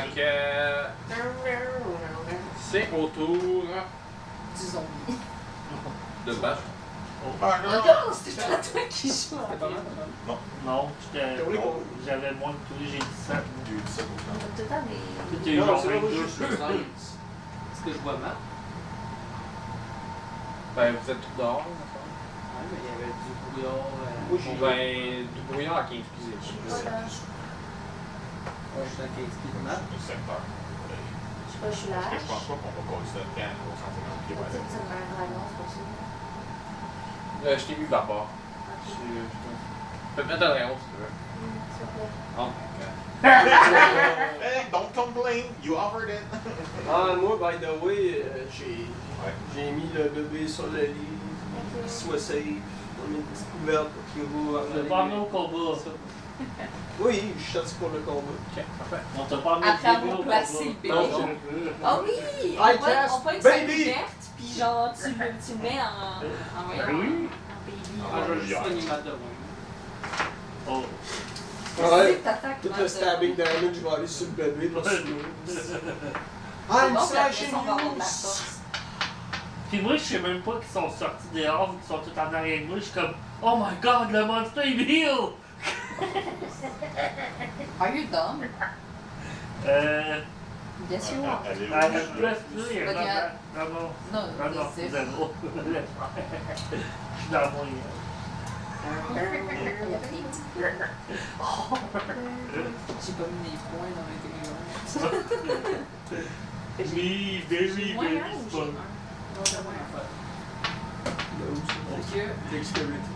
Fait que. C'est au tour Du zombie. de Bach. Regarde, c'était pas toi qui jouais. C'était pas mal, Non, j'avais moins que tous, j'ai 17. j'ai eu 17 au final. Tout le temps, mais. Tu as eu genre c'est là, moi, 22. je suis 13. Est-ce que je vois mal? Ben, vous êtes tous dehors, d'accord? Ouais, mais il y avait du brouillard. Ou ben, du brouillard à 15 pieds. Voilà. Ouais, je suis à 15 pieds de mat. Le secteur. Je sais pas, je suis là. Parce que je pense pas qu'on va coller ça quand au sentiment qui va aller. Peut-être que ça me met un dragon, c'est pour ça. Je t'ai mis barbare. Je peux te mettre un rayon si tu veux. S'il vous plaît. Oh, Hey, don't complain, you offered it. Ah, moi, by the way, Ouais. j'ai mis le bébé sur le lit, qu'il soit safe, dans mes petites couvertes pour qu'il va On t'a pas amené au combat. Oui, je suis sorti pour le combat. ok, parfait. On t'a pas amené Après le bébé avoir au placé le combat. bébé. Non, Ah oui! I On test, prend une scène baby! ouverte, puis genre, tu le mets en Ben oui. Ah, je vais juste pogner mal de moi. Oh. Ouais, T'attaques tout mal le de- stabbing damage va aller sur le bébé pour Ouais. se C'est I'm bon, puis après slashing ça, on va avoir de la you! force. Puis moi, je sais même pas qu'ils sont sortis dehors, qu'ils sont tous en arrière de moi. Je suis comme, oh my god, le monster il heal! Are you dumb? Yes, you are. Elle est À la où? place, là, il y a But yeah. non, non, Non, non, non, c'est zéro. Je suis dans mon lit. J'ai pas mis mes points dans l'intérieur. Oui, very, Moins very un ou j'ai fun. un? Non, j'ai moins un. Fait que Dexterity.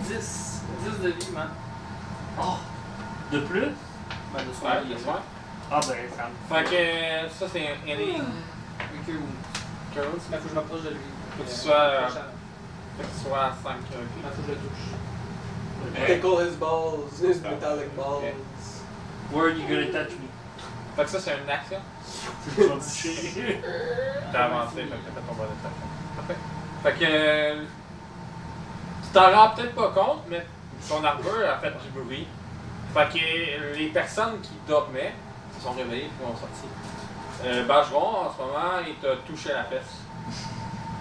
10 de vie, man. Oh! De plus? Ben, de soir, Ouais, il le est soir. Ah ben, ça me Fait que ça, c'est un healing. Avec eux, Curls. il faut que je m'approche de lui. Faut que tu sois, Fait que tu sois à 5 Il faut que je le touche. Tickle his balls, his metallic balls. Where are you gonna touch me? Fait que ça, c'est une action. Tu vas me toucher. T'as avancé, fait que t'as fait ton bonus action. Parfait. Fait que. Tu t'en rends peut-être pas compte, mais ton armure a fait du bruit. Fait que les personnes qui dormaient se sont réveillées et ont sorti. Bageron, en ce moment, il t'a touché à la fesse.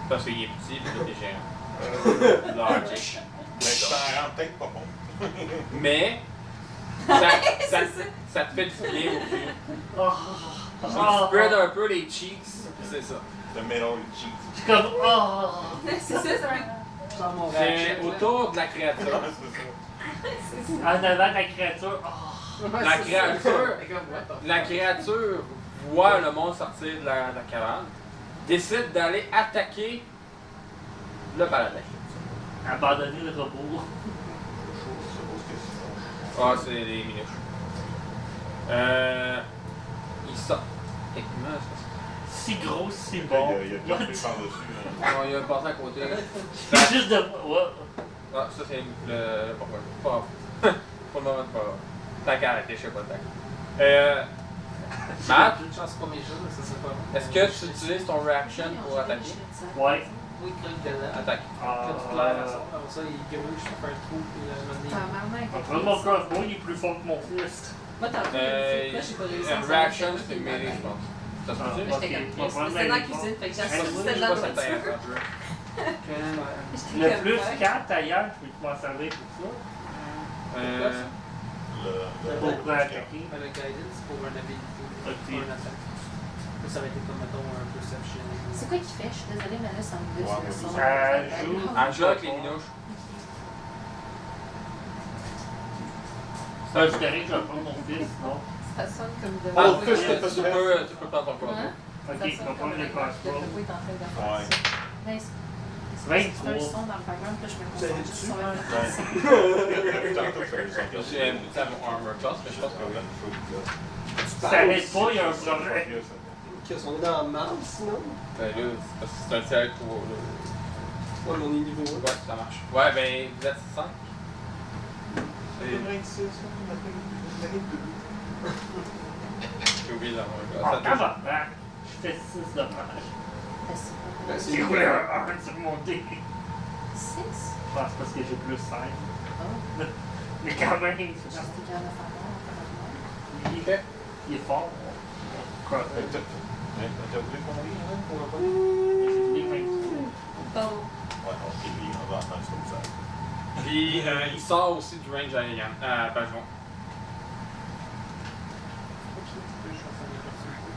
Parce qu'il est petit et il est géant. Large. Mais ça rend peut-être pas bon. Mais. Ça te fait du bien au cul. Oh. Tu spread un peu les cheeks, c'est ça. The middle cheek. Je suis comme, oh. C'est ça, c'est un. Sans mon C'est ratchet, autour de la créature. C'est ça. En avant de la créature, oh. là. La créature, Fait que, what the la créature voit le monde sortir de la cabane, décide d'aller attaquer le paladin. Abandonner le robot. Ah, c'est des minouches. Il sort. Techniquement, Si gros, si Il bon. y a pas de par-dessus. non, il y a un passé à côté. C'est juste de. Ouais. Ah, ça c'est le. Pas. Pour le moment, pas. Tant qu'à arrêter, je sais pas le temps. Matt, J'ai une chance pour mes jeux, mais ça serait pas bon. est-ce que tu utilises ton reaction pour attaquer? Ouais. Oui, craque de là. Attaque. Quand tu claires à ça, après ça, il gruge, ça fait un trou, puis Après, mon crossbow, il est plus fort que mon fist. Moi, t'as vu, là, j'ai pas réussi à Une me reaction, sortir. c'est une mêlée, je pense. Ça se Ah, peut-dire? ok. J'étais comme, On va prendre c'était dans la la cuisine, fait que j'ai Je assis, c'était de sais la pas si ça nourriture. t'intéresse. Le plus 4 ailleurs, je peux m'en servir pour ça. Pour attaquer. Le guidance pour un ability, Ok. pour une attaque. Ça va être comme, mettons, un perception. C'est quoi qu'il fait? Je suis désolée, mais là, ça me Ouais, glisse sur le son. joue. Elle joue avec les minouches. Ça, je dirais que je vais prendre mon fils, non? Ça sonne comme de... Ah, fils, tu peux prendre ton crossbow. Ok, je vais prendre le crossbow. Le bruit est en train de faire Ouais. ça. Mais c'est 23. un son dans le background, puis là, je me Ça concentre juste sur le... C'est à mon armor class, mais je pense que oui. Ça arrête pas, il y a un problème. Qu'est-ce qu'on est dans la marde, sinon? Ben là, c'est parce que c'est un tirage pour. Ouais, mais on est niveau 1. Ouais, ça marche. Ouais, ben vous êtes 5. J'ai oublié d'avoir Ah, un class. tabarnak! Je fais 6 de dommages. Ben, J'ai roulé un 1 sur mon dé. 6? Je pense parce que j'ai plus 5. Oh. Mais quand même, J'étais capable de faire mal, apparemment. Ok. Il est fort. Cross. T'as oublié qu'on lit, hein, pour le point? Les mêmes. Pardon. Ouais, ok, lui, on va attendre comme ça. Puis il sort aussi du range à Bajon.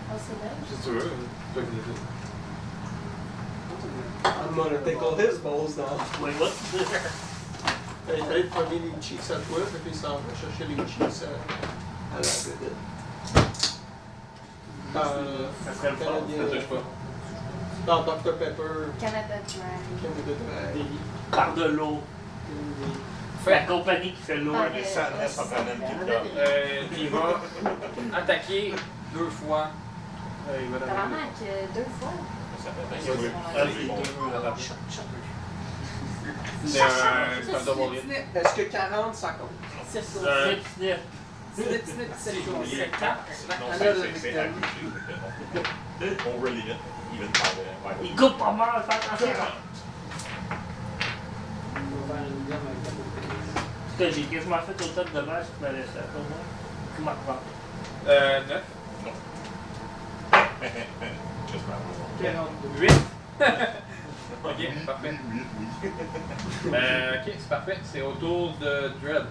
Oh, c'est vrai. Si tu veux, toi qui décides. I'm gonna tickle his balls now. Wait, what's this? Il fallait te prendre les cheeks à toi, fait qu'il s'en va chercher les cheeks à la vedette. Ça serait le fun. Ça touche pas. Dans Dr Pepper, Canada Dry. Canada Dry. Par de l'eau. La compagnie qui fait l'eau. Ah, Les sadness of an empty cup. Puis il va attaquer 2 fois. Il va T'as donner vraiment que 2 fois? Ça fait bien. Il va Oui. il va rattraper. Choc, choc. C'est un double hit. Est-ce que 40 ça compte? C'est ça. Snip, snip. Snip, snip, c'est J'ai quoi? oublié. C'est 4. Non, c'est accusé. On relie it, even par le. Il coupe pas mal, fais attention. On va faire une gamme avec la bouteille. Parce que j'ai quasiment fait autant de dommages que ma laissé pour moi. Tu m'en prends. 9. Just mal. 42. 8. Ok, parfait. Ok, c'est parfait. C'est au tour de Dread.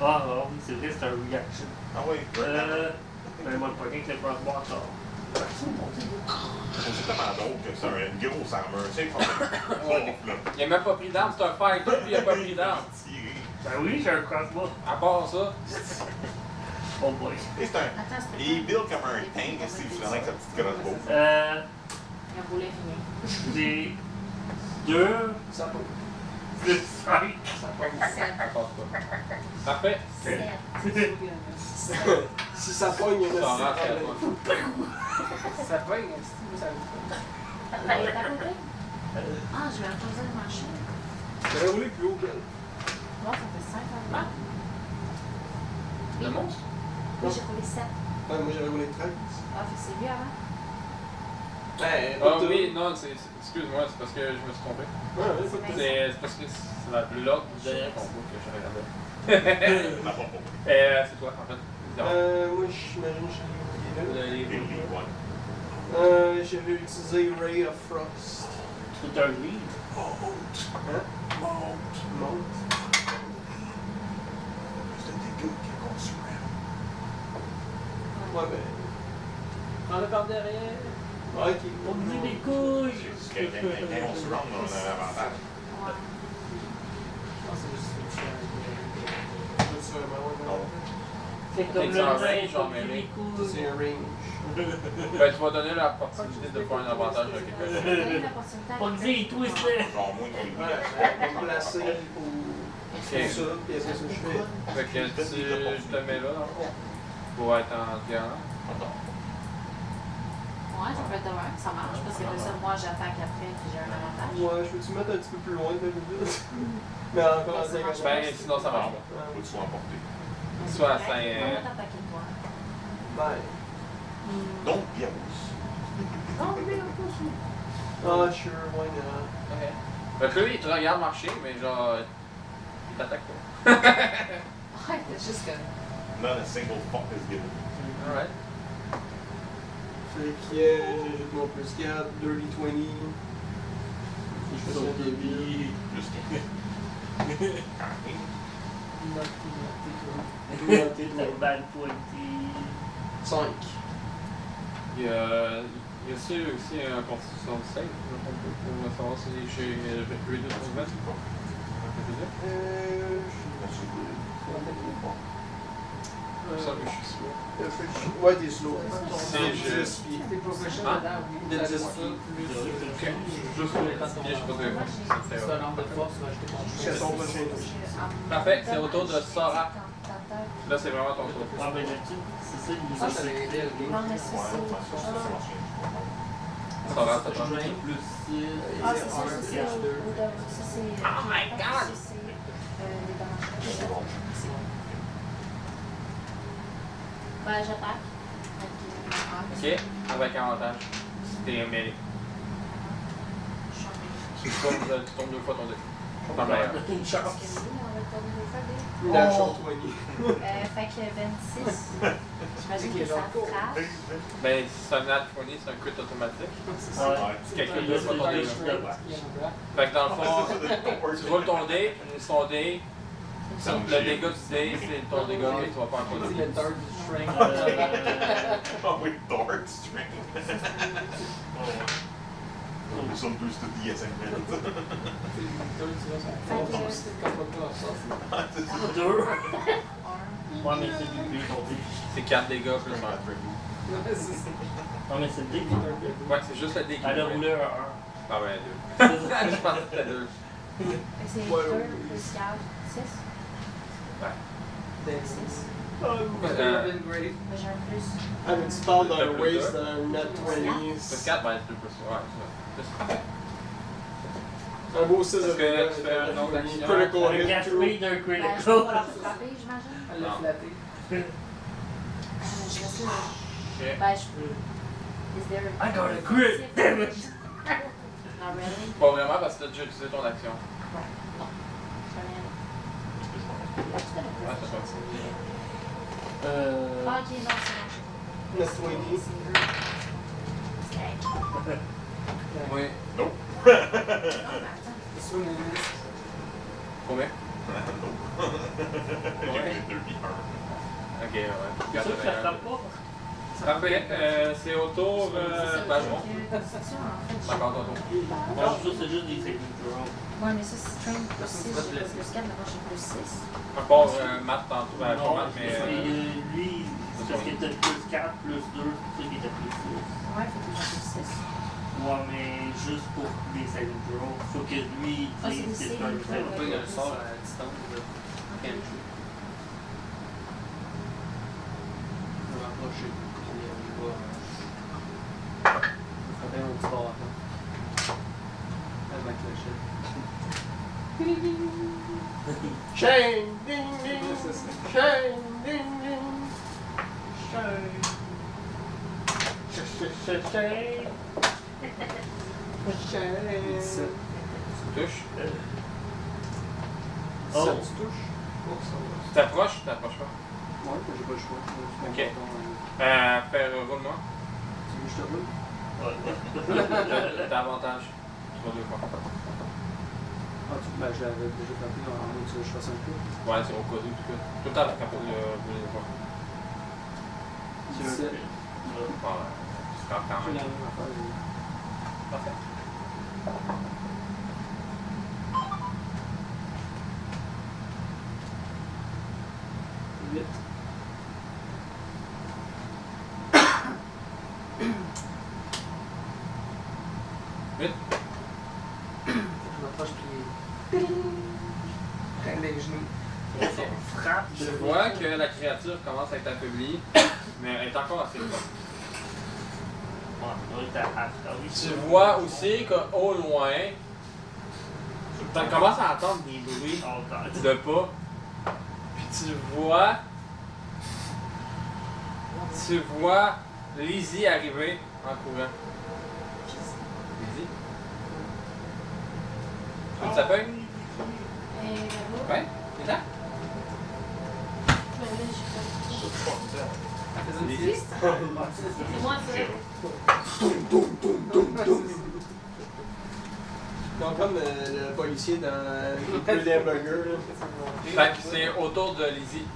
Ah, oui, c'est vrai, c'est un reaction. Ah oui, Ben, moi, le premier avec le crossbow encore. c'est tellement drôle que c'est une grosse armure, tu sais, comme là. Il a même pas pris d'arme, c'est un fighter, puis il a pas pris d'arme. Tiré. Ben oui, j'ai un crossbow. À part ça, Oh boy. Et c'est un. Attends, c'est Il build comme un tank, qu'est-ce qu'il fait avec sa petite crossbow? Un boulet fini. J'ai 2 Ça compte. plus 5. Ça compte. ça passe pas. Parfait. 7. Si ça pogne, il y a Ça un rentre à toi. Ça va, il ça T'as il est à côté? Ah, je vais reposer le marché. J'aurais roulé plus haut qu'elle. Moi, ça fait 5 ans. Le monstre? Oui, j'ai roulé 7. Ouais, moi j'aurais roulé 13. Ah, fait que c'est lui avant? Ben, Ah oui, non, excuse-moi, c'est parce que je me suis trompé. Ouais, ouais, pas de Ben, C'est parce que c'est l'autre du dernier combo que je regardais. Ah, bon, bon. C'est toi, en fait. Moi j'imagine que je l'ai oublié là. Et lui, ouais. Je vais utiliser Ray of Frost. C'est un lead. Hein? Monte. C'est des gars qui ont surround. Ouais, ben. Prends-le par derrière. Ok. On me dit les couilles. C'est juste que quand on surround, on a un avantage. Ouais. Je pense que c'est juste une chaîne. C'est vraiment, ouais, Non. C'est comme C'est le un range, nain, genre, on me dit mêlé. les couilles. C'est un range. Ben, tu vas donner l'opportunité de faire un avantage à quelqu'un. Donner l'opportunité à On me dit, il twist là. Genre, moi, qui. Ouais, je vais me placer pour ça, puis après ça, je fais. Fait que je te mets là, dans le fond, pour être en diamant. Ouais, ça peut être de même, ça marche, parce que ça, moi, j'attaque après, puis j'ai un avantage. Ouais, je peux-tu mettre un petit peu plus loin, peut-être? Mais encore en Ça marche diagonale. Ben, sinon ça marche pas. Faut que tu sois emporté. Soit à Ouais, 5. on va t'attaquer toi. Ben. Donc, Biaous. Non, mais on peut aussi. Ah, sure, why not? Fait que lui, il te regarde marcher, mais genre, il t'attaque pas. Ouais, c'est juste que. Not a single fuck is given. Alright. Fait que j'ajoute mon plus 4, Dirty 20. Je fais son débit. Juste. C'est la balle pointée. 5. Il y a aussi un constitution de 5, je me trompe pas, pour savoir si j'ai plus de 30 mètres. Ça, mais je suis sûr. Ouais, t'es slow. Si je- 10 pieds. T'es professionnel Hein? dedans, oui. Des Ça 10 doit pieds. être plus. Ok. Juste pour les pieds, je sais pas de quoi. Ça me fait C'est un arme de force, va acheter ton Jusqu'à son prochain tour. Parfait, c'est au tour de Sora. Là, c'est vraiment ton tour. Ah, ben là-dessus, c'est ça, il nous Ça, a ça l'a aidé le game. Non, mais c'est Ouais, ça. ça marche. Sora, ça prend. Drain plus 6. Ah, c'est ça, c'est ça. Ça, c'est. Oh my God! Ça, c'est les dommages. Ben, j'attaque. Ok, avec avantage. Si t'es mêlé. Je suis en mêlée. Tu tombes 2 fois ton dé. Pas mal. Une Parce chance. que oui, on va tourner des fois des. Natural 20. Fait que 26. J'imagine que ça frappe. Ben, si c'est un nat 20, c'est un crit automatique. Ouais. Si quelqu'un Il y ne a veut pas ton dé. des de back. Fait que dans le fond, tu roules ton dé, son dé, le dégât du dé, c'est ton dégât que tu vas faire en C'est dé. le third string. Oh oui, Dart String. Nous sommes tous de DSM. Deux. Un. Ouais, mais c'est du plus ton dé. C'est 4 dégâts plus un truc. Non, mais c'est le dé qui est un peu. Ouais, c'est juste le dé qui Elle a roule. roulé un 1. Ah ben, 2. Je pense que c'était 2. Fait que c'est 2 plus 4, 6. Ouais. 6. Raven Grave. Mais j'ai un plus. Ah, mais tu parles d'un Plus waste, deux. d'un net 20. Plus 4, ben, c'est 2 plus. Ouais, c'est ça. Un beau 6 de Est-ce que dégâts. tu fais un autre action? Critical Un hit, gas two. speed d'un Ben, je peux critical. pas leur frapper, j'imagine. Elle l'a Non. flatté. Je reste là. Ok. Ben, je. Is there I got a crit! Damn it! Not really. Pas vraiment parce que t'as déjà utilisé ton action. Non. Je fais rien. Je te le Ouais, c'est ça. Ah, ok, non, c'est bon. Net 20. C'est correct. Oui. Nope. Non, mais attends. Soon it is. Combien? Nope. J'ai mis 31. Ok, ouais. C'est sûr que ça frappe pas? Parfait. C'est au tour Bageron. Constitution, en fait. C'est encore ton tour. Non, ça, c'est juste des saving throws. Ouais, mais ça, c'est strength plus 6, j'ai pas plus 4, maintenant j'ai plus 6. Encore Matt tantôt, ben, pas Non, Matt, mais. lui, c'est parce qu'il était plus 4, plus 2, c'est pour ça qu'il était plus 6. Ouais, fait que j'ai plus 6. Ouais, mais juste pour les saving throws. Faut que lui, Ah, c'est des c'est saving un throws. saving Il y a un throw. sort à distance de Cantrip. Je vais m'approcher. Puis je vais. Je vais faire un petit bâton. Avec ma clochette. Chain, ding, ding. C'est ça. Chain, ding, ding. Chain. 17. Tu touches. Oh. Ça, tu touches? Oh, ça va. Tu t'approches ou tu t'approches pas? Ouais, j'ai pas le choix. Je Ok. vais faire Faire roule-moi. Tu veux que je te roule? Ouais. T'as avantage. Tu vas 2 fois. Ah, ben, je l'avais déjà frappé en haut, tu veux que je fasse un coup? Ouais, c'est au cas où, tout cas. Tout le temps, t'es capable de le rouler 2 fois. 17. Bon, c'est quand J'ai même. la même affaire. Parfait. Huit. Je m'approche puis. Prends les genoux. Frappe. Tu vois que la créature commence à être affaiblie, mais elle est encore assez forte. Ouais, on doit être à oui. Tu vois aussi qu'au loin, tu commences à entendre des bruits de pas, puis tu vois Lizzie arriver en courant. Lizzie? Tu veux s'appelle? Et là-bas, Ouais, t'es là? ben là, j'ai pas. Elle faisait une Lizzie? sieste. C'est moi, ça. Comme le policier dans le hamburger. Fait que c'est autour de Lizzie.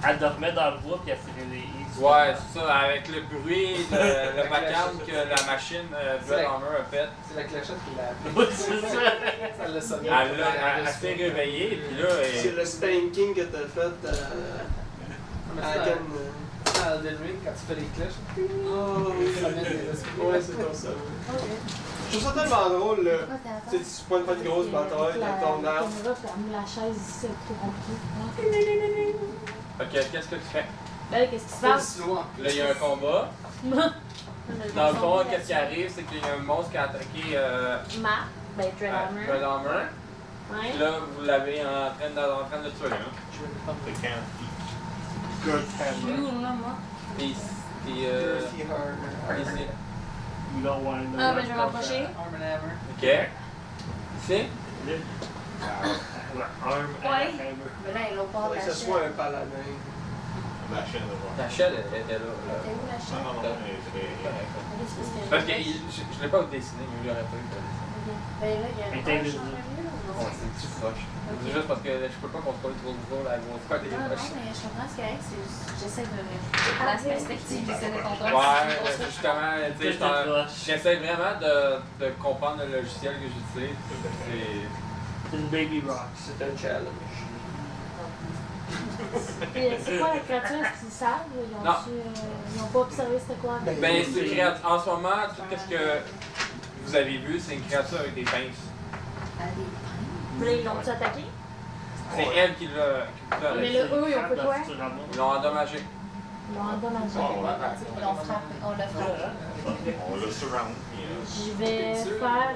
Elle dormait dans le bois puis elle s'est réveillée. Ouais, c'est ça, avec le bruit, le vacarme que la machine Dread Armor a fait. C'est la clochette qui l'a appelé. Oui, c'est ça. Ça l'a sonné. Elle s'est réveillée, puis là, C'est le spanking que t'as fait à Ken. À Elden Ring, quand tu fais les cloches, Oh, ça met des esprits. ouais, c'est comme ça. Ok. Je trouve ça tellement drôle, là. Pourquoi t'es à Tu sais, tu pointes pas une grosse bataille dans ton La arbre. caméra, puis elle a mis la chaise ici, c'est trop compliqué. fait que qu'est-ce que tu fais? Là, qu'est-ce qui se Pas passe? slow en Là, il y a un combat. Dans le fond, Dans qu'est-ce qui arrive, c'est qu'il y a un monstre qui a attaqué Ma, ben, Dreadhammer. Dread Armor. Ouais. Puis là, vous l'avez en train de tuer, hein. Je vais défendre. The can. Je suis où, là, moi? Puis, Dirty hard. ici. You don't want to know. Ah, ben, je vais m'approcher. Arm and Hammer. Ok. Ici. Arm Ouais. and hammer. Mais là, elle est au bord de Faudrait la que ce chaîne. soit un paladin. La chaîne de voir. La chaîne, elle était là. T'es où la chaîne? Non, mais c'est. Parce que je l'ai pas dessiné, mais il aurait pas eu de dessiner. Ben là, il y a Elle une était roche invisible. en milieu, ou non? Ouais, c'est une petite roche. C'est juste parce que je peux pas contrôler trop gros la grosseur des Non, non, roches. mais je comprends ce qu'il y a, c'est juste, j'essaie de la perspective, j'essaie de contrôler. Ouais, justement, tu sais, Petite roche. j'essaie vraiment de comprendre le logiciel que j'utilise. C'est- C'est une baby rock. C'est un challenge. C'est quoi la créature? Est-ce qu'ils savent? Ils n'ont pas observé c'était quoi? Ben, Ben, c'est une créature. En ce moment, tout ce que vous avez vu, c'est une créature avec des pinces. Puis là, ils l'ont-tu attaqué? C'est elle qui l'a. Mais là, eux, ils ont fait quoi? Ils l'ont endommagé. Ils l'ont endommagé. Ils l'ont frappé, on l'a frappé. On le surround. Je vais faire...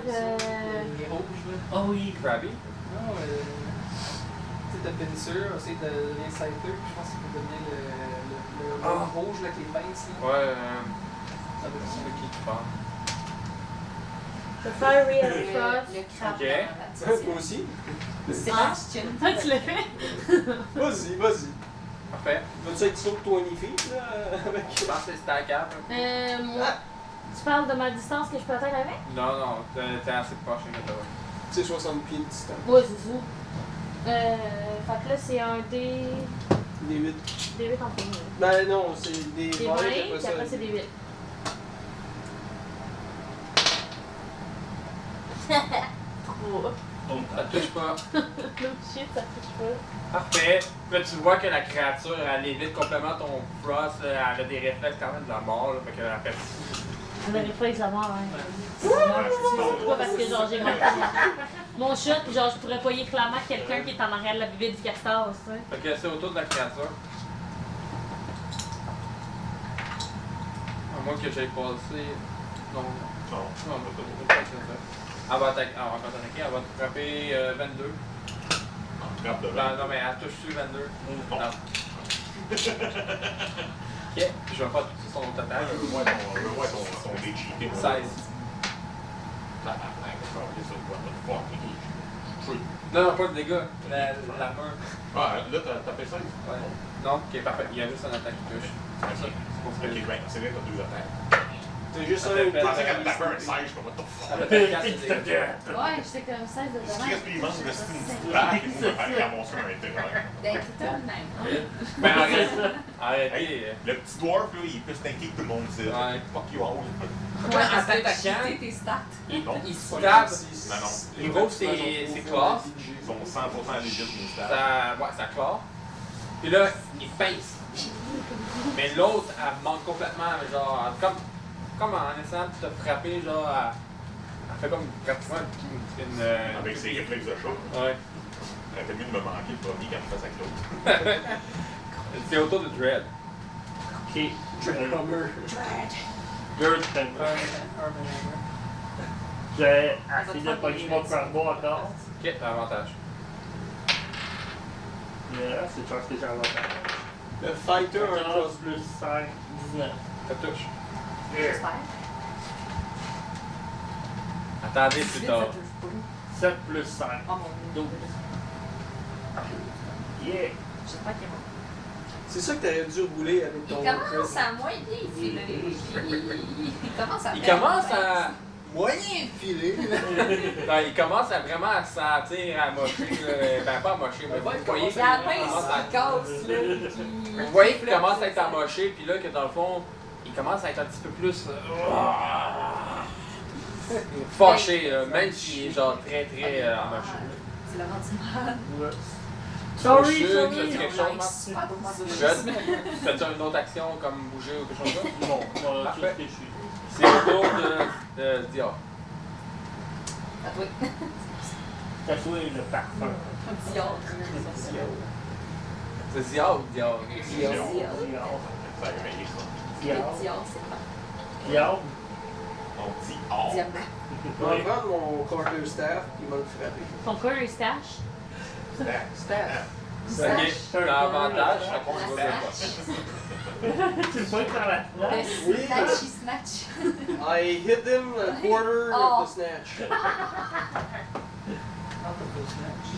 Les rouges, là. Oh oui. Krabby. Non, tu sais, t'as Pincer, essayer de l'insider, puis je pense qu'il peut donner le Ah. rouge là, avec les pinces. Là. Ouais, Ça doit c'est être qui tu parles? Je vais faire Real Le Frost. crabe Ok. dans la Toi aussi? Sébastien. Toi, tu l'as fait? Vas-y, vas-y. Parfait. Veux-tu être sur 20 feet, là? Avec... Je pense que c'est stackable. Moi, tu parles de ma distance que je peux atteindre avec? Non, non, t'es assez proche, mais t'as C'est 60 pieds de distance. Oui, c'est ça. Fait que là, c'est un D... Des 8. D8 en premier. Ben non, c'est des Des 20, 20, puis après, c'est des 8. Trop. Ça touche pas. No shit, ça touche pas. Parfait. Là, tu vois que la créature, elle évite complètement ton frost. Elle a des réflexes quand même de la mort. Là, fait qu'elle a fait. On a réflexe à mort, hein. C'est pas parce que genre j'ai mon shot, puis genre je pourrais poigner clairement quelqu'un qui est en arrière de la bibite du castor, tu sais. Fait que c'est autour de la créature. À moins que j'aille passer. Non, Non. non, pas ça. Elle va attaquer, elle va te frapper 22. Frappe de Non, mais elle touche sur 22. Non. Non. Ok, puis je vais pas toucher son autre attaque. Je vois ton décheaté. 16. Tabarnak, je vais appeler ça quoi? What the fuck? Non, non, pas le dégât. La main. Ah, là, t'as fait 16? Ouais. Non, ok, parfait. Il y a juste un attaque qui touche. Ok. C'est pour ça. Ok, ben, c'est vrai, t'as 2 attaques. C'est juste Ça un fait ou peur. Tu deux. sais, quand t'as fait un 16, je suis comme, what the Ça fuck? fait 4 de dégâts. Ouais, j'étais comme 16 de Je dommage. crie, puis il manque de style back, et moi, je vais faire ramasser un intérieur. Ben, tout le même. Ben, arrêtez. Le petit dwarf, là, il est plus tanké que tout le monde dit. Ouais. Fuck you all. Ouais, parce que t'as cheaté tes stats. Non, Il se tape. non, non. Il rouvre ses classes. Ils sont 100% légit, mes stats. Ça classe. Puis là, il pince. Mais l'autre, elle manque complètement, genre, comme en essayant de te frapper, genre, elle fait comme pratiquement une. Avec ses réflexes de chat. Ouais. Elle fait mieux de me manquer le premier quand je fasse avec l'autre. C'est autour de Dread. Ok. Drummer. Dread. J'ai essayé de pogner mon crossbow encore. Ok, t'as avantage. Yeah, c'est chance que j'ai avantage. Le fighter a un 14 cross. plus 5, 19. Ça touche. J'espère. Attendez, plus tard. 7 plus 5. Oh mon dieu. 12. Yeah! J'espère qu'il est bon. C'est ça que t'aurais dû rouler avec ton. Il commence à moins bien filer. Il commence à Il faire commence mal. à moyen filer. Non, il commence à vraiment à sentir, à mocher. Ben, pas à mocher, mais vous voyez Il y a la pince qui casse, là. Vous voyez qu'il commence à être amoché, puis là, que dans le fond, il commence à être un petit peu plus. Fâché, même s'il est genre très très amoché. C'est le rendu mal. Ouais. Sorry, Chut, sorry. fais-tu quelque chose, Marc? Nice. Pas pour moi, ça. Chut, fais-tu une autre action comme bouger ou quelque chose comme ça? Non, tout Parfait. ce que je suis. C'est au tour de Dior. À toi. Tatouer le parfum. Dior. C'est Dior ou Dior? Dior. Ça a réveillé ça. Dior. Dior, c'est pas. Dior. On dit or. Diamant. Je vais prendre mon quarter staff et il va le frapper. Ton corps est stash. Staff. Ok, t'as avantage. La Tu le vois par la Le fenêtre? Oui. snatchy snatch. I hit him a quarter Oh. of the snatch.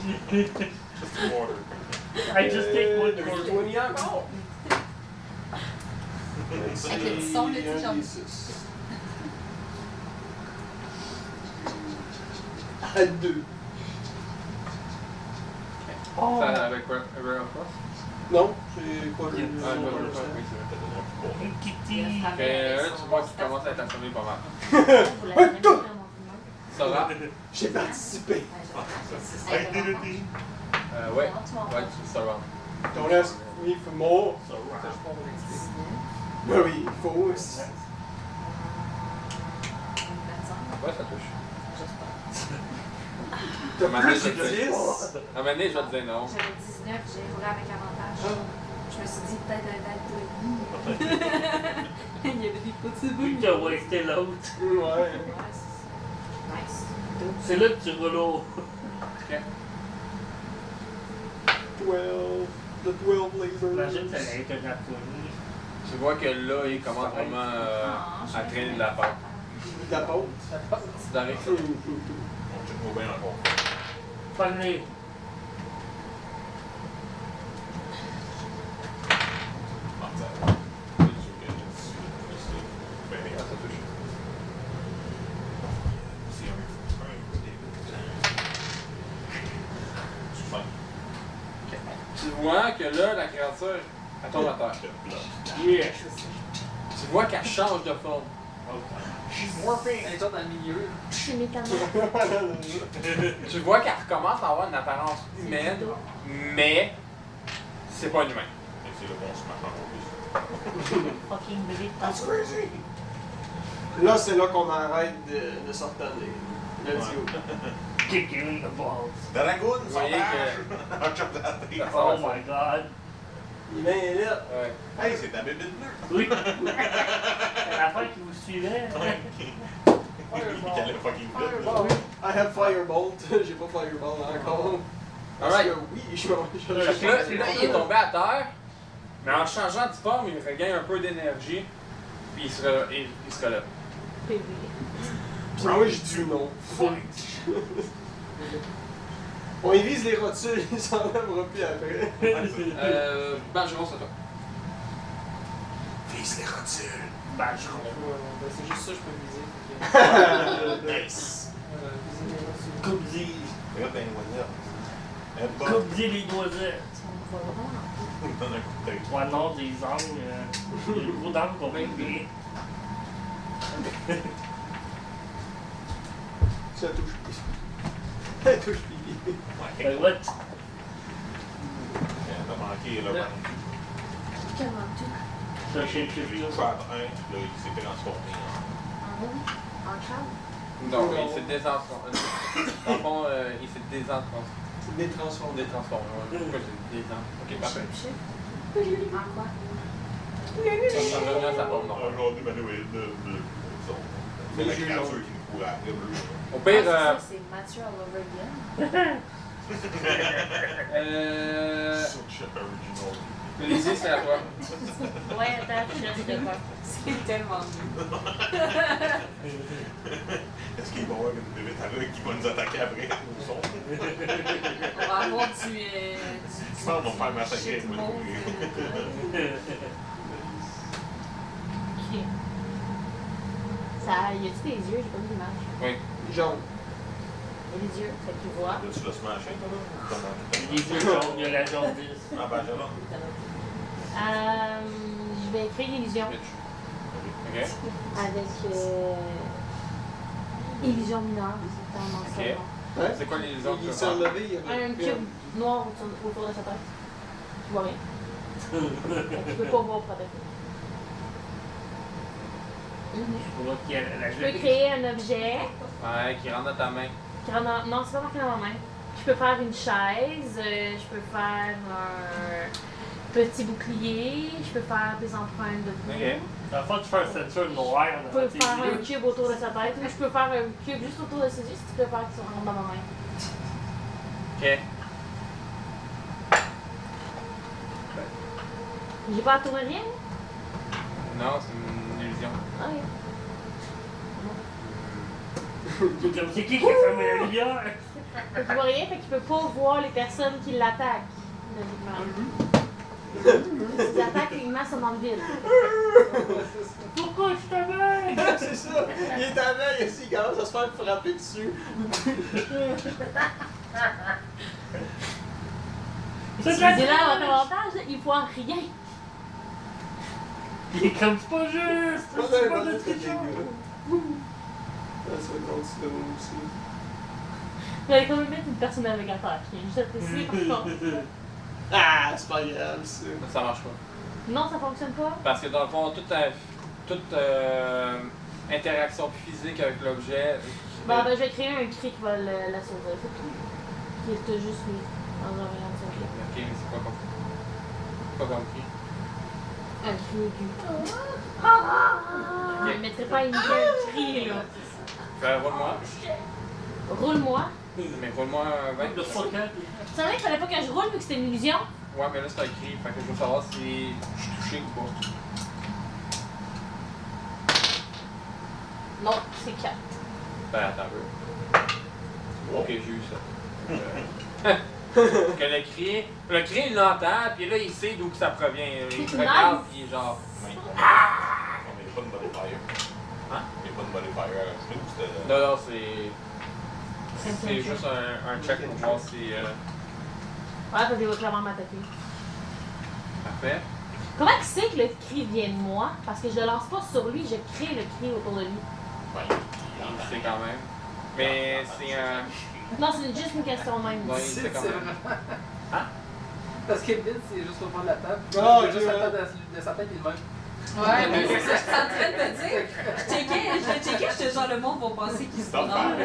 Just water. I just take one Dirty for 20 encore. C'est Avec le petit son, le petit un jump. des 6. À 2. Oh! Ça avec quoi? River of Frost? Non, j'ai pas le. Ah, pas River le of Frost, stand. oui, c'est vrai. Peut-être donner un coup de bâton. Une kitty! Là, tu vois qu'il commence à être assommé pas mal. Vous l'avez jamais fait dans mon film. Ça va? J'ai participé. I did it. Ouais. Ouais, tu surround. Don't ask me for more. So, Ben oui, il faut aussi. Ouais, ça touche. T'as À un moment donné, plus je de vais te dire- 10. à un moment donné, je vais te dire non. J'avais 19, j'ai roulé avec avantage. Je me suis dit peut-être un date. Il y avait des petits bouts. oui, t'as wasté l'autre. Ouais. Nice. C'est là que tu roules au. 12. The 12 Imagine labors. ça allait être un Apollo. Tu vois que là, il commence vraiment à traîner de la pâte. De la pâte. Tu t'arrives. On check nos bains encore. Prenez. Ah, ça va. C'est sûr que c'est ben, Ah, ça touche. c'est un Tu vois que là, la créature, elle tombe à terre. Yeah! Tu vois qu'elle change de forme. Elle est dans le milieu. C'est mécanique. Tu vois qu'elle recommence à avoir une apparence humaine, mais c'est pas un humain. Et c'est le bon smash en plus. Fucking bébé de That's temps. crazy. Là, c'est là qu'on arrête de sortir les. Let's go. Kick in the balls. Dragoon, Vous voyez sauvage! Oh my god. Il est là. Ouais. Hey, c'est ta bébé bleue! Oui. C'est la fin qui vous suivait. Il allait fucking vite, là. I have Firebolt. J'ai pas Fireball encore. Parce Alright. que oui, je Fait que là, il est tombé à terre, mais en changeant de forme, il regagne un peu d'énergie, puis il se relève. Bébé. Puis moi, je dis non. On évise les rotules, il s'enlèvera plus après. Bangeron, c'est toi. Vise les rotules. Badgeron. Ben, c'est juste ça que je peux viser. Nice. Viser les rotules. Coupe-y. Regarde, ben, voilà. Coupe-y les noisettes. Donne un coup de tête. Toi, non, des angles. Des gros dents qu'on va bien. Ça touche. Ça touche Pipi. Ouais. Ben, what? T'as manqué, là, par Comment tout? Ça, je sais J'ai vu plus. le trap 1, là, il s'est transformé En crabe? Non, il s'est désentransformé. Dans le fond, il s'est désentransformé. C'est détransformé. Détransformé, ouais. Pourquoi j'ai désent? Ok, parfait. En quoi? Ça revient à sa forme, non. en genre d'humanoïde bleu. C'est la créature qui nous court après, bleu. Au pire, Ah, c'est ça, c'est Mathieu all over again. Such an original. Lizzie, c'est à toi. Ouais, attends, je laisse de quoi. C'est tellement mieux. Est-ce qu'il va y avoir une bébé tarée qui va nous attaquer après au son? On va avoir du. Je pense qu'on va faire massacrer avec moi. Ok. Ça, y a-tu des yeux? J'ai pas vu l'image. Oui. Jaune. Il y a des yeux, fait qu'il voit. Là, tu l'as smashé, toi, là? Comment? Les yeux jaunes, il y a la jaundice. Ah, ben, j'ai là. Je vais créer l'illusion Ok. avec illusion mineure, c'est un mensonge. Hein? C'est quoi les autres? Il s'est relevé, il a Un cube noir autour de sa tête. Tu vois rien. Fait que tu peux pas voir peut-être. Je vois qu'il y a la Je peux créer un objet Ouais, qui rentre dans ta main. qui rentre dans... Non, c'est pas marqué dans ma main. Je peux faire une chaise, je peux faire un petit bouclier, je peux faire des empreintes de boue. Ok. Dans le fond, tu fais un ceinture noir Je dans peux tes faire un yeux. cube autour de sa tête ou je peux faire un cube juste autour de ses yeux si tu peux faire qu'il rentre dans ma main. Ok. J'ai pas à tourner rien? Non, c'est une illusion. Ok. C'est comme c'est qui a fermé la lumière? Fait qu'il voit rien, fait qu'il peut pas voir les personnes qui l'attaquent. Logiquement. Ses attaques uniquement sont dans le vide. Pourquoi je t'avais? C'est ça! Il est aveugle ici, il commence à se faire frapper dessus. C'est C'est là votre avantage, là, il voit rien. Il est comme c'est pas juste! Pas C'est d'un pas bon de autre trichon! dégât. Ça va continuer aussi. Vous allez quand même mettre une personne avec à terre qui vient juste à tester par contre. Ah, c'est pas grave ça. Ça marche pas. Non, ça fonctionne pas. Parce que dans le fond, toute interaction physique avec l'objet. Bon, ben, je vais créer un cri qui va la sauver, c'est tout. Qui est juste lui, dans un rayon de 5 pieds. Ok, mais c'est pas comme cri. Un cri aigu. Je ne mettrai pas une gueule cri, là. Roule-moi. Roule-moi. Mais roule-moi 20. Le fuck up. Tu savais qu'il fallait pas que je roule vu que c'était une illusion? Ouais, mais là c'est un cri. Fait que je veux savoir si je suis touché ou pas. Non, c'est 4. Ben attends un peu. Ok, j'ai eu ça. Que le cri il l'entend, puis là il sait d'où que ça provient. Il C'est regarde, nice. puis il est genre. On n'est pas de modifier. Hein? Il n'y a pas de modifier à rajouter ou c'était. Non, non, c'est juste un check pour voir si. Ouais, parce qu'il va clairement m'attaquer. Parfait. Comment il sait que le cri vient de moi? Parce que je le lance pas sur lui, je crée le cri autour de lui. Ouais. Il sait quand même. Mais c'est un. Non, c'est juste une question de même. Ouais, il C'est sait quand même. vraiment. Hein? Parce que Vin, c'est juste au fond de la table. Ah, Il a juste ok, la table de sa tête et le même. Ouais, mais c'est ça que je suis en train de te dire. Je checkais, j'étais genre le monde va penser qu'il se Stop. branle.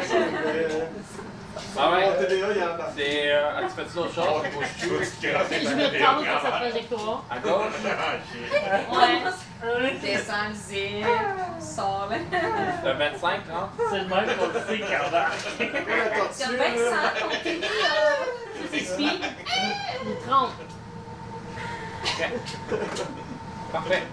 Ah ouais. Mon TDA, il y en a. C'est. Tu fais-tu d'autres choses? Je me trompe sur cette trajectoire. À gauche? Ouais. Descends le zip, sors là. T'as 25, 30? C'est le même qu'on le sait qu'avant. C'est 25 ton TD, C'est speed. J'ai 30. Parfait.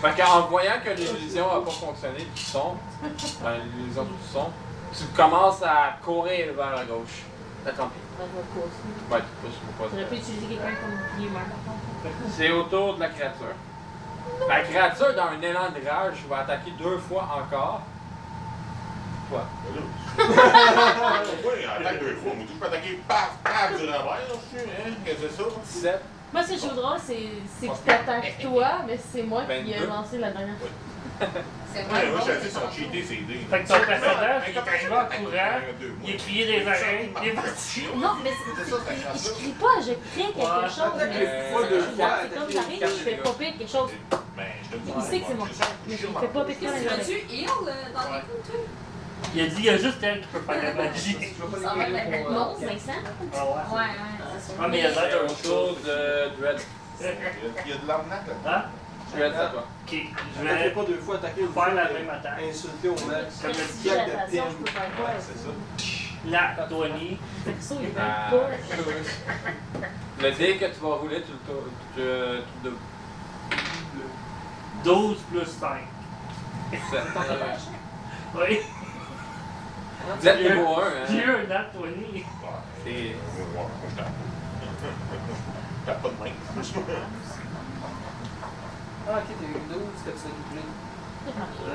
Fait qu'en voyant que l'illusion n'a pas fonctionné du son, l'illusion du son, tu commences à courir vers la gauche. Attends. Ben, je vais le aussi. Ouais, tu pousses, faut pas J'aurais pu utiliser quelqu'un comme bouclier humain par contre. C'est autour de la créature. La créature, dans un élan de rage, va attaquer 2 fois encore. Toi. Pourquoi il attaque 2 fois? Moi, je peux attaquer paf, paf du revers, là, hein? Qu'est-ce que c'est ça? 17. Moi, ce que je trouve drôle, c'est qu'il t'attaque toi, mais c'est moi qui ai 22. lancé la dernière. C'est Ouais, vrai. moi, je sais, ils sont cheatés, ces dés. Fait que ton personnage, il est arrivé en courant, il a crié des oreilles, il est parti. Non, mais je crie pas, je crée quelque chose. Mais c'est comme j'arrive, je fais popper quelque chose. Mais je te dis. Il sait que c'est mon frère, mais je fais popper quelque chose. Tu heal dans les coups, toi? Il a dit il y a juste elle qui peut faire la magie. Je veux pas Ça va les être guérir pour. Non, c'est Vincent. Ah ouais. Ouais, c'est sûr. Ah, mais il y a C'est l'air autre chose de Dread. Il y a de l'arnaque là. Hein? Dread, c'est toi. Ok, je Attaquez vais pas 2 fois, attaquez une faire fois. la même attaque. Insulter au max. Comme Si le j'ai gag de l'attention, Tim. je peux faire quoi? Ouais, c'est ça. La Tony. Perso, il veut Ah. pas. Le dé que tu vas rouler, tu le doubles. 12 plus 5. Oui. Vous êtes niveau 1, J'ai eu hein? un Nat 20. C'est. T'as pas de main. Ah, ok, t'as eu 12, t'as ça doublé.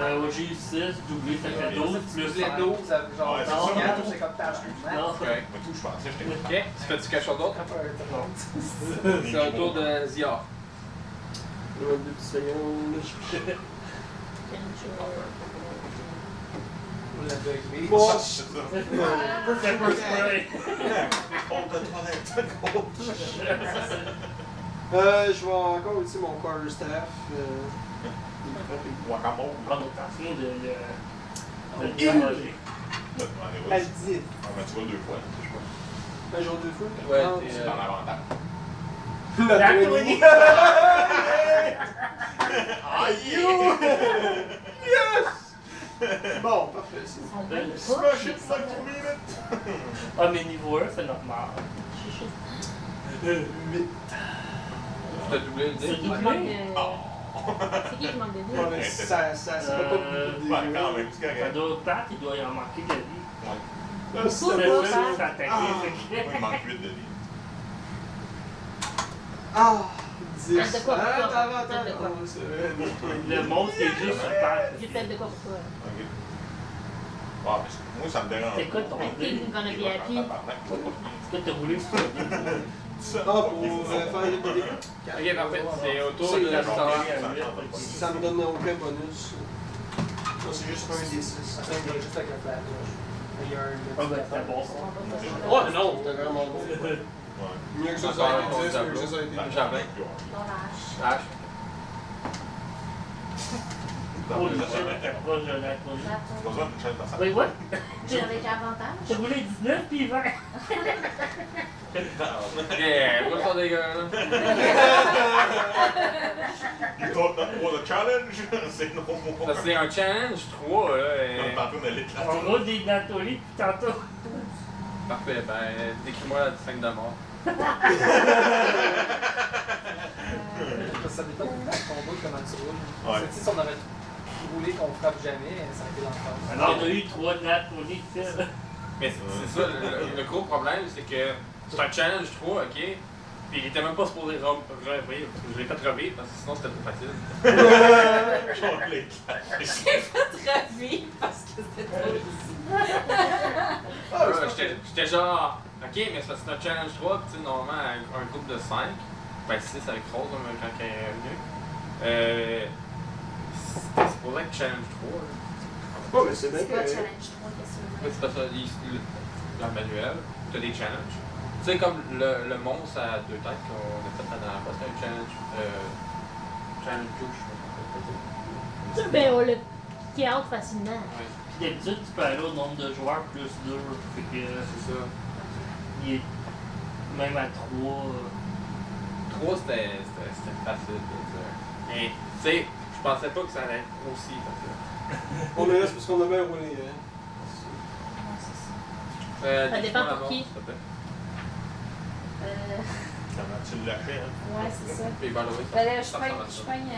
Ouais, j'ai eu 6, doublé, ça fait 12 plus Plus les 5. 12, ça, genre, Ouais, c'est non, ça. c'est comme tâche. Non, Ok. Mais tout, je pensais, j'étais. Ok. Tu fais-tu quelque chose d'autre? C'est un tour de Ziar. Je vais 2 petites secondes. On l'aveuglé. Bon. C'est ça. c'est pas spray. Compte de toilette, gros. Je vais encore utiliser mon quarterstaff. Guacamole. Prendre attention de le démolir. Elle dit. Ah, mais tu vas 2 fois, je sais pas. Ben, genre 2 fois. Ouais, Ah, t'es, C'est dans l'avantage. La La 20. Tony. Ah, yeah! Bon, parfait. C'est On veut pas. Smash it like 2 minutes! Ah, mais niveau 1, c'est normal. 8. Tu t'as doublé le C'est dé? C'est qui qui manque doublé. de. C'est qui qui manque de Ouais, vie? mais ça se fait pas beaucoup de Ouais, quand même, c'est Ça correct. doit battre, il doit y en manquer de la vie. Ouais. Ah, Pousse, c'est C'est bon, pousse. ça, ça. ça attaqué. Moi, il manque 8 de vie. Ah! 10. Tête de quoi pour toi? Attends, Tête de quoi? attends. C'est vrai. Le monstre est juste super. J'ai peut-être de quoi pour toi. Ok. Ah, mais moi, ça me dérange. C'est quoi ton I idée? think we're gonna be happy. Est-ce que t'as roulé sur Ah, pour faire les dégâts. Ok, parfait. C'est autour C'est de la la victoire. victoire. Ça me donne aucun bonus. Non, c'est juste un des 6. Ça vient juste avec le flash. Il y a un. Ah, ben, c'était bon, ça. Oh, mais non! C'était vraiment bon. Ouais. Mieux que ça, ça a été 10, mieux que ça, ça a été Jamais. Dans la hache. H. Oh, le chien, moi, je l'ai connu. Pas besoin d'une chaîne dans sa Oui, ouais. Avec avantage. J'ai roulé 19 puis 20. Yeah, pas ton dégât là. You thought that was a challenge? C'est non Ça c'est un challenge 3 là. On est en train de l'éclater. On roule des Natoli puis tantôt. Parfait, ben décris-moi la scène de mort. Ça dépend du combo, comment tu roules. Ouais. Si on aurait roulé qu'on frappe jamais, ça aurait été l'enfer. Alors, on a eu 3 Natoli, tu sais. Mais c'est ça, le gros problème c'est que c'est un challenge 3, ok? Puis il était même pas supposé revivre, parce que je l'ai fait revivre parce que sinon c'était trop facile. On l'éclate. Ravi parce que c'était trop difficile. J'étais genre, ok, mais c'est parce que c'est un challenge 3, puis tu sais, normalement, un groupe de 5, ben 6 avec Rose, quand elle est venue, c'était supposé être challenge 3. Là. Oh, mais c'est bien C'est quoi que. challenge 3? Qu'est-ce que En fait, c'est parce que dans le manuel, tu as des challenges. Tu sais, comme le monstre à 2 têtes qu'on a fait la dernière fois, c'était un challenge. Challenge 2, je sais pas. Ben, on le kick out facilement. Ouais, Puis d'habitude, tu peux aller au nombre de joueurs plus 2. Fait que c'est ça. il est même à 3. 3, c'était facile. Mais, tu sais, je pensais pas que ça allait être aussi facile. On est là, c'est parce qu'on a bien roulé. Hein. Ça dépend pour qui. S'il te plaît. Comment tu l'achais, hein? Ouais, c'est ça. Puis, by the way, Ben là, je ça ressemble à pogne.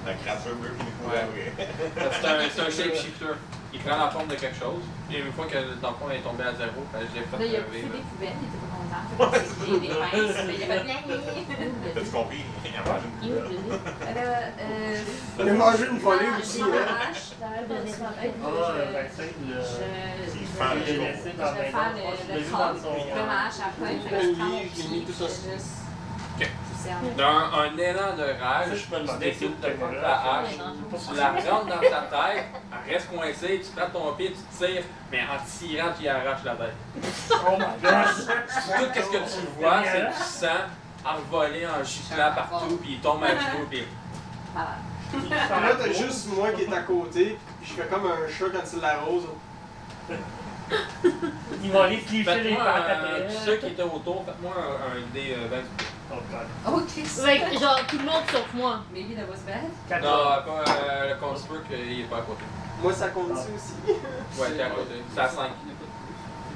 La créature bleue qui nous courait après. C'est un shapeshifter. Il prend la forme de quelque chose. Puis une fois que dans le fond elle est tombée à 0, ben, je l'ai fait Là, il a lever. poussé des poubelles, il était pas content. Fait que j'ai des pinces, mais il a fait bien. T'as-tu compris? Imagine. Il est où, le lit? On a mangé une volée Dans aussi, la hein. hache, dans le toilette, Ah, Vincent, Il je fait il le l'a show. laissé je dans la vais maison. faire Je l'ai le vu dans crâne, son. puis je mets ma hache après, fait que je prends mon J'ai mis tout ça. Ok. C'est Dans un élan de Ça, rage, je peux tu demander décides si de tu prendre peux la faire. hache, tu la rentres dans ta tête, elle reste coincée, tu prends ton pied, tu tires, mais en tirant, tu y arraches la tête. Oh my gosh! Tout ce que tu vois, c'est du sang envolé en giclant partout, puis il tombe à genoux, puis Là, t'as juste moi qui est à côté, puis je fais comme un chat quand il l'arrose. Ils vont aller se licher les faites-moi, pattes après. tous ceux qui étaient autour, faites-moi un dé 20. Oh god. Oh, Christ. Ouais, genre tout le monde sauf moi. Maybe that was bad. 14. Non, pas le conspire qu'il est pas à côté. Moi, ça compte ici aussi. Ouais, t'es à côté. C'est à 5.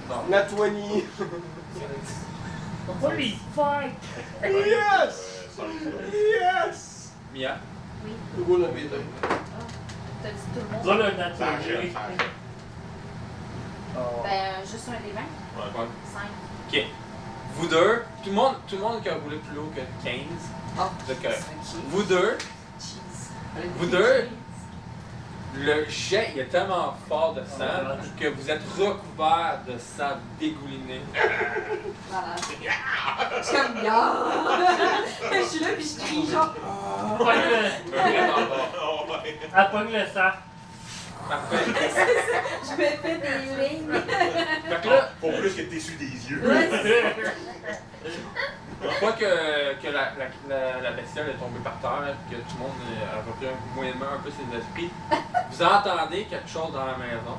Non. Nat 20. Holy fuck! Yes! Yes! Mia. Oui. Roule un B2. T'as dit tout le monde? Ça, le Ça naturel. achète, ça achète. Oh. Ben, juste un des 20. Ouais. 5. Ok. Vous deux, tout le monde qui a roulé plus haut que 15, Oh, vous êtes correct. c'est un Vous deux, cheese. Vous deux? Le jet il est tellement fort de sang que vous êtes recouvert de sang dégouliné. Voilà. Je suis comme, je suis là, puis je crie genre. Pogne le... Vraiment fort. Oh, ouais. Elle pogne le sang. Parfait. Je me fais des lignes. Fait que là, Faut plus que t'essuies des yeux. Ouais, une fois que la bestiole est tombée par terre, que tout le monde a repris moyennement un peu ses esprits, vous entendez quelque chose dans la maison.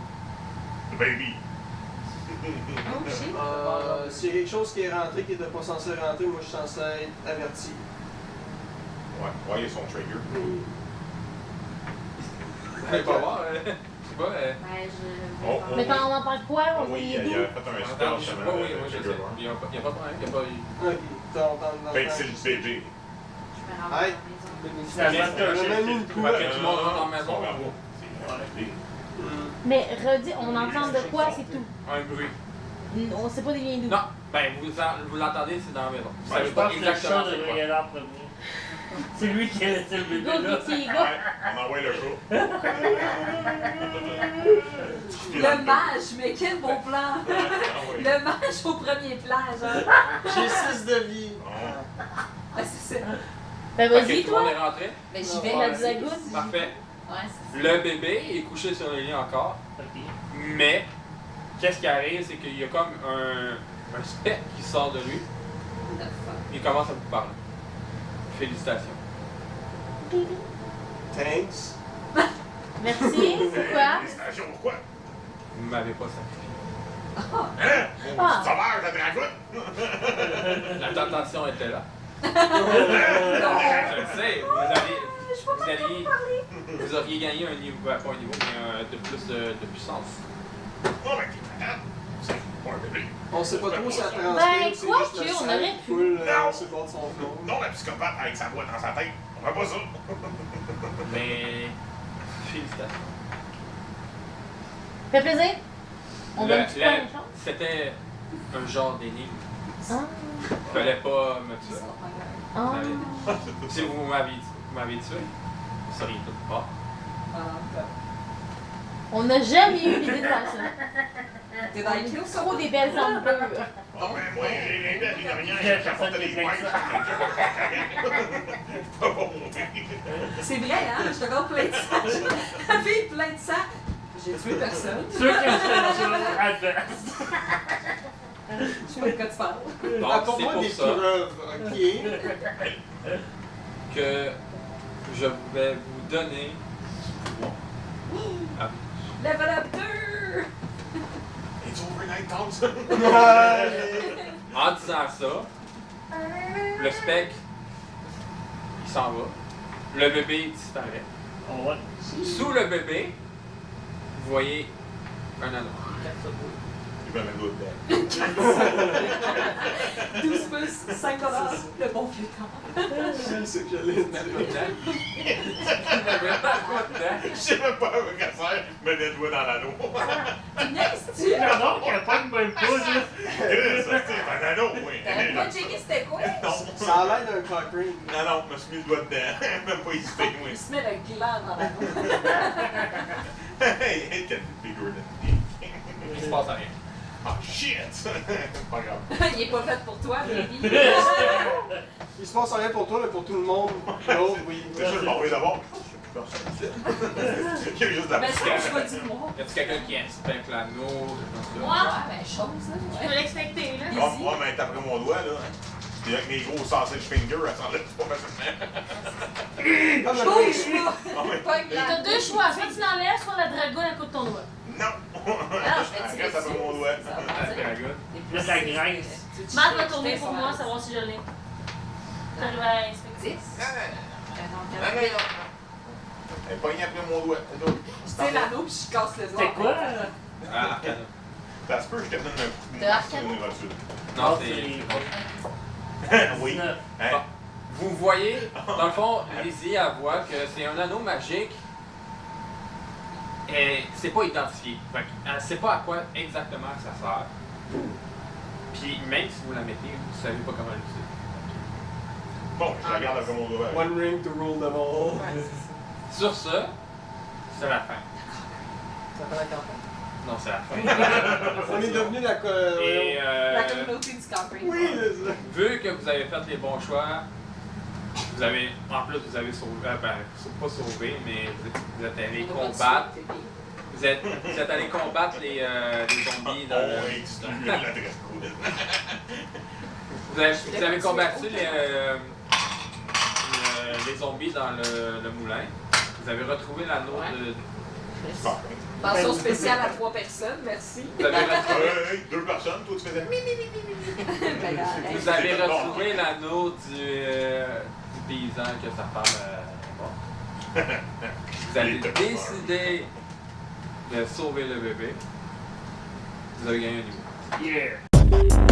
Baby. Oh shit. S'il y a quelque chose qui est rentré qui n'était pas censé rentrer, moi je suis censé être averti. Ouais, ouais, il y a son trigger. Vous allez pas voir, je sais pas. Ouais, je. Oh, Mais quand on en parle quoi? On Oui, est il a d'où? fait un spell Attends, justement. oui, moi je sais. Il y a pas de problème, il y a pas eu. Ok, dans Fait que c'est le bébé. Je me rends Hey. à la maison. Finalement, On a même mis une coupe. Fait que tout le monde rentre dans la maison. C'est un bébé. Mais redis, on entend de quoi, c'est tout. Un bruit. On sait pas des liens d'où. Non, ben vous l'entendez, c'est dans la maison. Vous Ouais, savez je pas pense que le chat exactement c'est devrait y quoi. aller en premier. C'est lui qui a laissé le bébé Go, là. petit Ouais, gars. on envoie le show. Le mage, mais quel beau plan! Le mage au premier plan, genre. J'ai 6 de vie. Ah, c'est ça. Ben Ok, vas-y, tout le monde toi. est rentré? Mais j'y vais. La dizagoune. Parfait. Ouais, c'est ça. Le bébé est couché sur le lit encore, Ok. mais qu'est-ce qui arrive, c'est qu'il y a comme un spectre qui sort de lui. The fuck. Il commence à vous parler. Félicitations. Thanks. Merci, c'est quoi? Félicitations, pourquoi? Vous m'avez pas sacrifié. Hein? Ah. Ça meurt, ça dragoute! La tentation était là. Non. Je le sais, vous auriez gagné un niveau, pas un niveau, mais de plus de puissance. Oh, mais t'es malade! C'est pas un bébé. On sait pas trop si elle transmet Ben, ou c'est quoi juste que, le on sang aurait qui pu. coule Non. sur le bord de son front. Non, la psychopathe avec sa voix dans sa tête. On fait pas ça. Mais félicitations. Fait plaisir. On Le- donne-tu le- pas une chance? C'était un genre d'énigme. Ah. Fallait pas me tuer. Ah. Si vous m'avez tué, vous seriez tous morts. On n'a jamais eu l'idée de faire ça. T'es dans les kilos, ça? Trop des belles armes pures. Oh, mais moi, j'ai l'invite, j'ai rien, Il y a j'ai personne apporté qui les fait points, je peux pas monter. C'est vrai, hein? Je te garde plein de sang. La fille plein de sang. J'ai tué personne. Ceux qui ont fait la chose adverse. Je sais pas de quoi tu parles. Donc c'est Apporte-moi pour des ça preuves, ok? que je vais vous donner du pouvoir. Ah, Level up 2! It's overnight Thompson. en disant ça, le spectre, il s'en va. Le bébé disparaît. On va. Sous le bébé, vous voyez un anneau. Il va mettre l'autre dedans. 12 pouces, 5 $, le bon vieux temps. C'est ce que j'allais dire. Je sais même pas à quoi ça sert, je mets des doigts dans l'anneau. Niaise-tu? Non, qu'elle pogne même pas, là. Ça, c'est un anneau, oui. T'avais pas checké c'était quoi? Non. Ça a l'air d'un cock ring. Non, je me suis mis le doigt dedans. Même pas hésité, oui. Il se met le gland dans la bouche. Hey, it can be bigger than me. Il se passe rien. Ah, shit! Pas grave. Il est pas fait pour toi, baby. Il se passe rien pour toi, mais pour tout le monde. L'autre, oui. C'est sûr, je m'en vais d'abord. Je suis plus personne. Il y a juste de la Mais est-ce que poussière. je vais du moi? Y a-t-il quelqu'un qui inspecte l'anneau? Moi, Ouais, ben chose, je là. peux l'expecter, là. Ah, moi, mais t'as pris mon doigt, là. Puis avec mes gros sausage fingers, elle s'enlève pas facilement. Bouge pas! Ah, mais- Pas une T'as glande. deux choix, soit tu l'enlèves, soit la dragonne à coup de ton doigt. Non! je vais tirer Reste après mon doigt. Ça va Ah, partir. c'est la gueule. Là, ça grince. Matt va tourner pour moi, savoir si je l'ai. J'arrive à inspecter. 10. Elle est pognée après mon doigt. C'est l'anneau, puis je casse le doigt. C'était quoi? Ah, Arcana. Ça se peut que je te donne un coup de De Arcana? Non, c'est- c'est. Oui. 19. Hein? Vous voyez, dans le fond, Lizzie, elle voit que c'est un anneau magique. Et c'est pas identifié. Fait elle sait pas à quoi exactement ça sert. Puis même si vous la mettez, vous savez pas comment l'utiliser. Bon, je regarde après mon doigt. One ring to rule them all. Ouais, c'est ça. Sur ce, c'est la fin. Ça fait la campagne. Non, c'est la fin. On est devenu la. Et La communauté du camping. Oui, c'est ça. vu que vous avez fait les bons choix, vous avez, en plus, vous avez sauvé, pas sauvé, mais vous êtes allé combattre. Vous êtes allé combattre les zombies dans Oh, le. exclu l'adresse code. Vous avez combattu les zombies dans le moulin. Vous avez retrouvé l'anneau de. Mention spéciale à 3 personnes, merci. Vous avez retrouvé, Hey, 2 personnes, toi tu faisais. Ben, là, vous avez retrouvé l'anneau du paysan que sa femme est morte. Vous avez décidé de sauver le bébé. Vous avez gagné un niveau. Yeah.